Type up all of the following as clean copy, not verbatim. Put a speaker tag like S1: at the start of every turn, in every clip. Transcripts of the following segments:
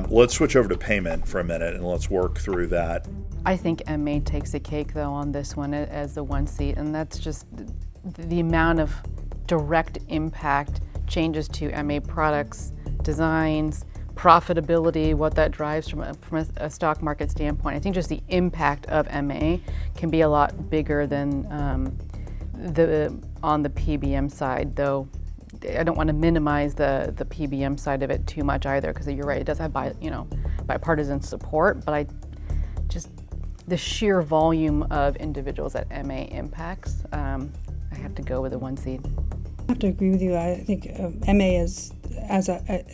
S1: Let's switch over to payment for a minute and let's work through that.
S2: I think MA takes the cake though on this one as the one seat, and that's just the amount of direct impact changes to MA products, designs, profitability, what that drives from a stock market standpoint. I think just the impact of MA can be a lot bigger than on the PBM side, though I don't want to minimize the PBM side of it too much either, because you're right, it does have bipartisan support, but the sheer volume of individuals that MA impacts, I have to go with the one seed.
S3: I have to agree with you. I think MA is, as I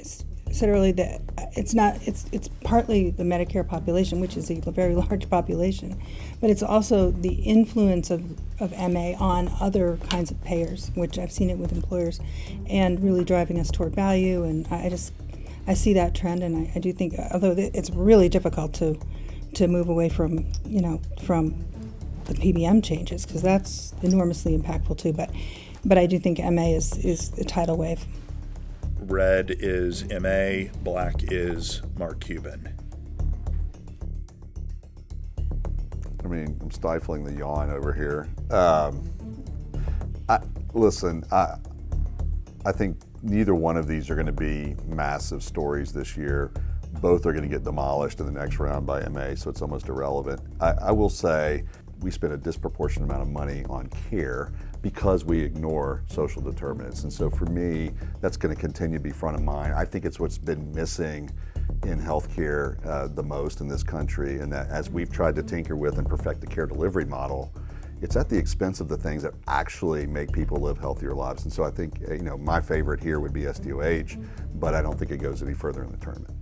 S3: said earlier, that it's partly the Medicare population, which is a very large population, but it's also the influence of MA on other kinds of payers, which I've seen it with employers, and really driving us toward value. And I see that trend, and I do think, although it's really difficult to move away from the PBM changes, because that's enormously impactful too. But I do think MA is a tidal wave.
S1: Red is MA, black is Mark Cuban.
S4: I mean, I'm stifling the yawn over here. I think neither one of these are going to be massive stories this year. Both are going to get demolished in the next round by MA, so it's almost irrelevant. I will say we spend a disproportionate amount of money on care because we ignore social determinants. And so for me, that's going to continue to be front of mind. I think it's what's been missing in healthcare the most in this country, and that as we've tried to tinker with and perfect the care delivery model, it's at the expense of the things that actually make people live healthier lives. And so I think my favorite here would be SDOH, but I don't think it goes any further in the tournament.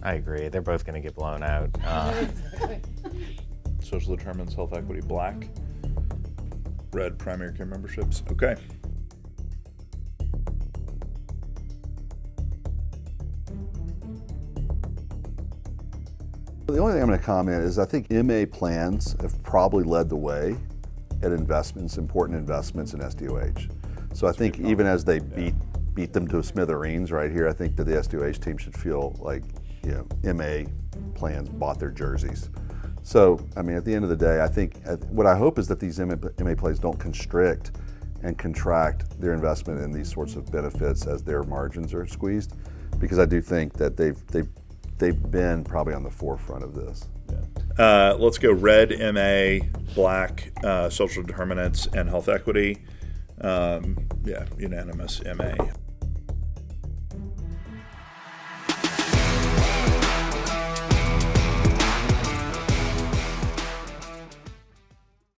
S5: I agree. They're both going to get blown out.
S1: Social determinants, health equity, black. Red, primary care memberships. Okay.
S4: The only thing I'm going to comment is I think MA plans have probably led the way at investments, important investments in SDOH. So I think even as they beat them to smithereens right here, I think that the SDOH team should feel like MA plans bought their jerseys. So, I mean, at the end of the day, I think what I hope is that these MA plays don't constrict and contract their investment in these sorts of benefits as their margins are squeezed, because I do think that they've been probably on the forefront of this.
S1: Let's go red, MA, black, social determinants, and health equity. Unanimous MA.